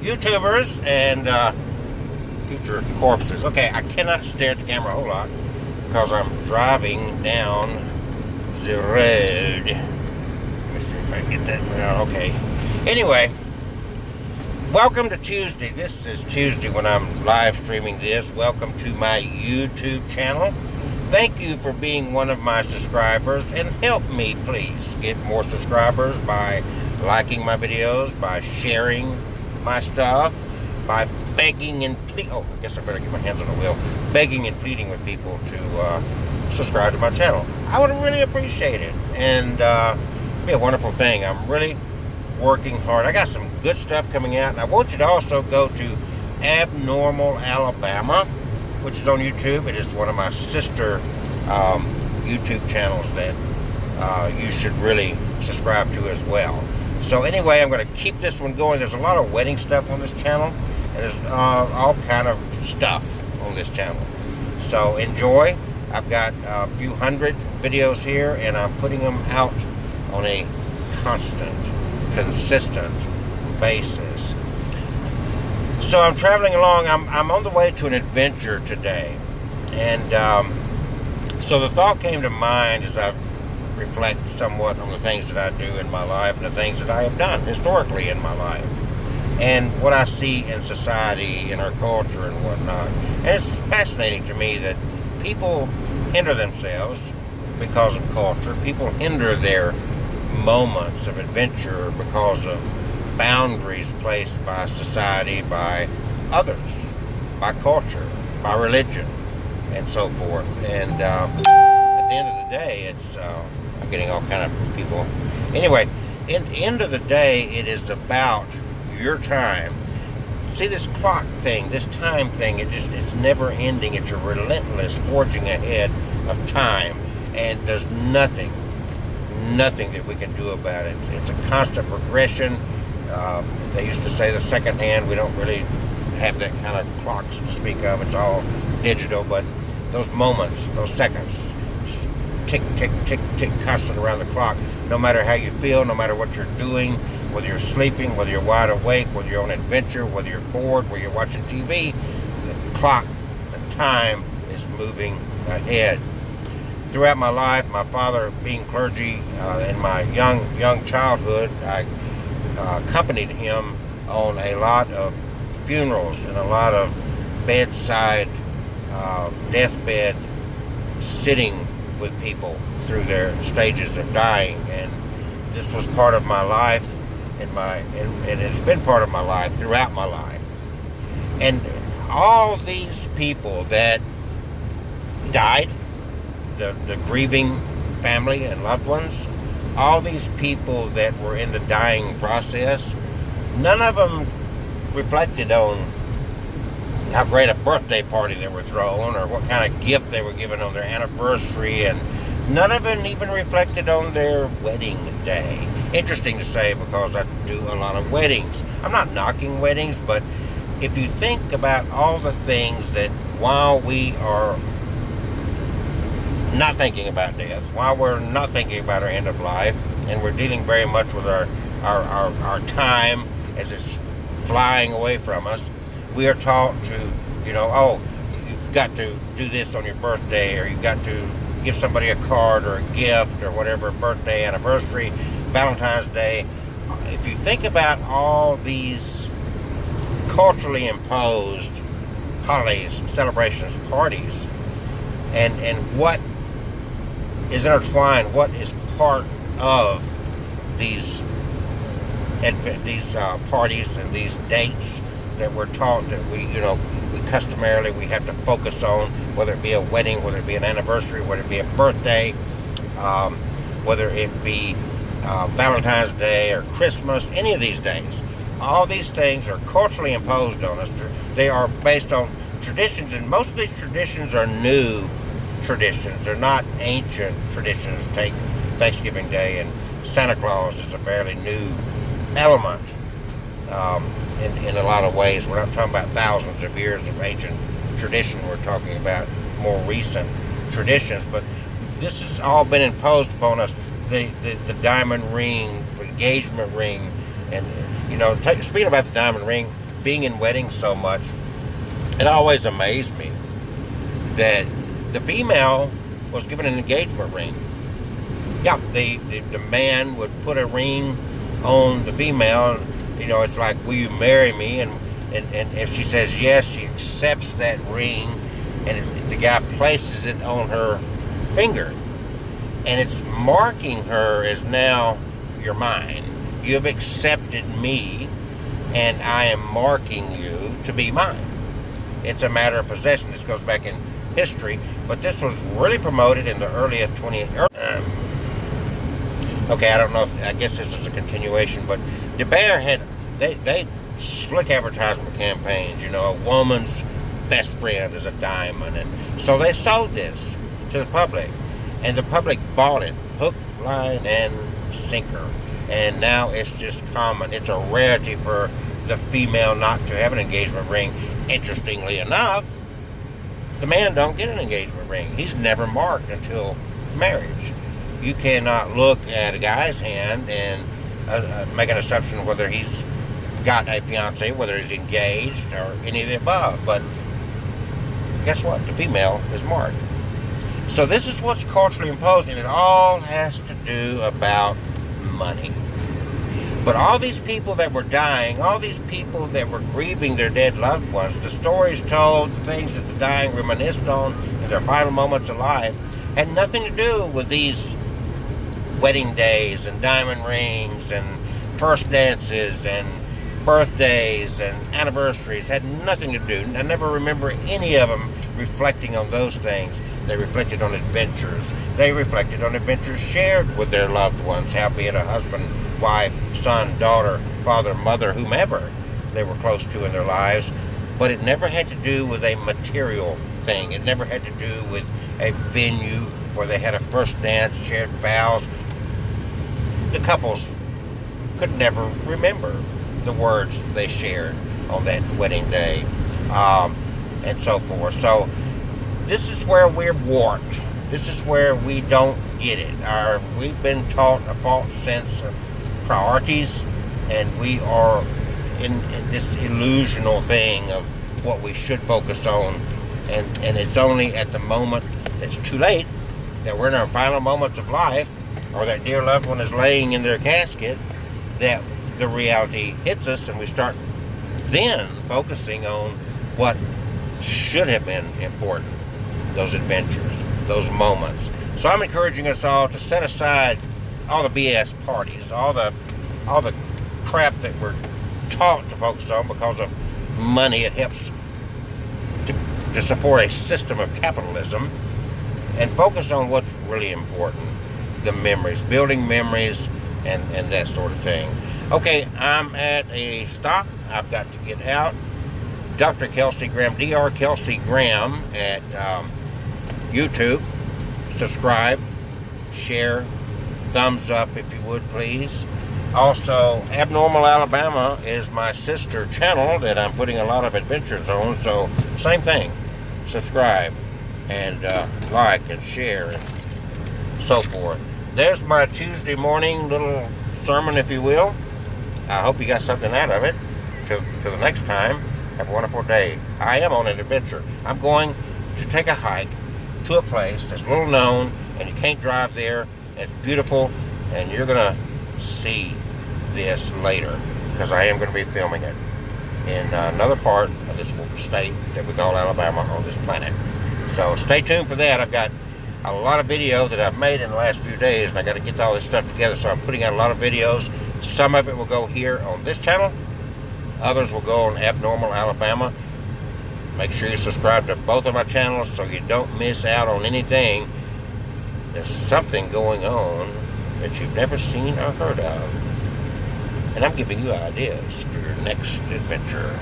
YouTubers and future corpses. Okay, I cannot stare at the camera a whole lot because I'm driving down the road. Let me see if I can get that out. Okay. Anyway, welcome to Tuesday. This is Tuesday when I'm live streaming this. Welcome to my YouTube channel. Thank you for being one of my subscribers, and help me please get more subscribers by liking my videos, by sharing my stuff, by begging and pleading. Oh, I guess I better get my hands on the wheel. Begging and pleading with people to subscribe to my channel. I would really appreciate it, and it'd be a wonderful thing. I'm really working hard. I got some good stuff coming out, and I want you to also go to Abnormal Alabama, which is on YouTube. It is one of my sister YouTube channels that you should really subscribe to as well. So anyway, I'm going to keep this one going. There's a lot of wedding stuff on this channel, and there's all kind of stuff on this channel. So enjoy. I've got a few hundred videos here, and I'm putting them out on a constant, consistent basis. So I'm traveling along. I'm on the way to an adventure today, and so the thought came to mind as I reflect somewhat on the things that I do in my life and the things that I have done historically in my life, and what I see in society, in our culture and whatnot. And it's fascinating to me that people hinder themselves because of culture. People hinder their moments of adventure because of boundaries placed by society, by others, by culture, by religion, and so forth. And at the end of the day, it's I'm getting all kind of people. Anyway, at the end of the day, it is about your time. See, this clock thing, this time thing, it's never ending. It's a relentless forging ahead of time, and there's nothing that we can do about it. It's a constant progression. They used to say the second hand. We don't really have that kind of clocks to speak of. It's all digital, but those moments, those seconds, just tick, tick, tick, tick, constant around the clock. No matter how you feel, no matter what you're doing, whether you're sleeping, whether you're wide awake, whether you're on an adventure, whether you're bored, whether you're watching TV, the clock, the time is moving ahead. Throughout my life, my father being clergy, in my young childhood, I accompanied him on a lot of funerals and a lot of bedside, deathbed sitting with people through their stages of dying, and this was part of my life, and it's been part of my life throughout my life. And all these people that died, the grieving family and loved ones, all these people that were in the dying process, none of them reflected on how great a birthday party they were throwing or what kind of gift they were given on their anniversary, and none of them even reflected on their wedding day. Interesting to say, because I do a lot of weddings. I'm not knocking weddings, but if you think about all the things that while we are not thinking about death, while we're not thinking about our end of life, and we're dealing very much with our time as it's flying away from us, we are taught to, oh, you've got to do this on your birthday, or you've got to give somebody a card or a gift or whatever, birthday, anniversary, Valentine's Day. If you think about all these culturally imposed holidays, celebrations, parties, and what is intertwined, what is part of these parties and these dates that we're taught that we customarily we have to focus on, whether it be a wedding, whether it be an anniversary, whether it be a birthday, whether it be Valentine's Day or Christmas, any of these days. All these things are culturally imposed on us. They are based on traditions, and most of these traditions are new traditions. They're not ancient traditions. Take Thanksgiving Day, and Santa Claus is a fairly new element in a lot of ways. We're not talking about thousands of years of ancient tradition. We're talking about more recent traditions, but this has all been imposed upon us. The diamond ring, the engagement ring, and speaking about the diamond ring, being in weddings so much, it always amazed me that the female was given an engagement ring. Yeah, the man would put a ring on the female. You know, it's like, will you marry me? And if she says yes, she accepts that ring, and the guy places it on her finger. And it's marking her as, now you're mine. You have accepted me, and I am marking you to be mine. It's a matter of possession. This goes back in history, but this was really promoted in the earliest 20th. Okay, I don't know if, I guess this is a continuation, but De Beer had, they slick advertisement campaigns, you know, a woman's best friend is a diamond, and so they sold this to the public, and the public bought it, hook, line, and sinker, and now it's just common. It's a rarity for the female not to have an engagement ring. Interestingly enough, the man don't get an engagement ring. He's never marked until marriage. You cannot look at a guy's hand and make an assumption whether he's got a fiance, whether he's engaged, or any of the above. But guess what? The female is marked. So this is what's culturally imposed, and it all has to do about money. But all these people that were dying, all these people that were grieving their dead loved ones, the stories told, the things that the dying reminisced on in their final moments of life, had nothing to do with these wedding days and diamond rings and first dances and birthdays and anniversaries. Had nothing to do. I never remember any of them reflecting on those things. They reflected on adventures. They reflected on adventures shared with their loved ones, howbeit a husband, wife, son, daughter, father, mother, whomever they were close to in their lives. But it never had to do with a material thing. It never had to do with a venue where they had a first dance, shared vows. The couples could never remember the words they shared on that wedding day, and so forth. So this is where we're warped. This is where we don't get it. We've been taught a false sense of priorities, and we are in this illusional thing of what we should focus on, and it's only at the moment that's too late, that we're in our final moments of life, or that dear loved one is laying in their casket, that the reality hits us, and we start then focusing on what should have been important, those adventures, those moments. So I'm encouraging us all to set aside all the BS parties, all the crap that we're taught to focus on because of money. It helps to support a system of capitalism, and focus on what's really important, the memories, building memories, and that sort of thing. Okay, I'm at a stop. I've got to get out. Dr. Kelsey Graham, Dr. Kelsey Graham at YouTube. Subscribe, share, thumbs up if you would, please. Also, Abnormal Alabama is my sister channel that I'm putting a lot of adventures on, so same thing. Subscribe and like and share and so forth. There's my Tuesday morning little sermon, if you will. I hope you got something out of it. Till the next time, have a wonderful day. I am on an adventure. I'm going to take a hike to a place that's little known, and you can't drive there. It's beautiful, and you're going to see this later, because I am going to be filming it in another part of this state that we call Alabama on this planet. So stay tuned for that. I've got a lot of video that I've made in the last few days, and I got to get all this stuff together, so I'm putting out a lot of videos. Some of it will go here on this channel. Others will go on Abnormal Alabama. Make sure you subscribe to both of my channels so you don't miss out on anything. There's something going on that you've never seen or heard of. And I'm giving you ideas for your next adventure.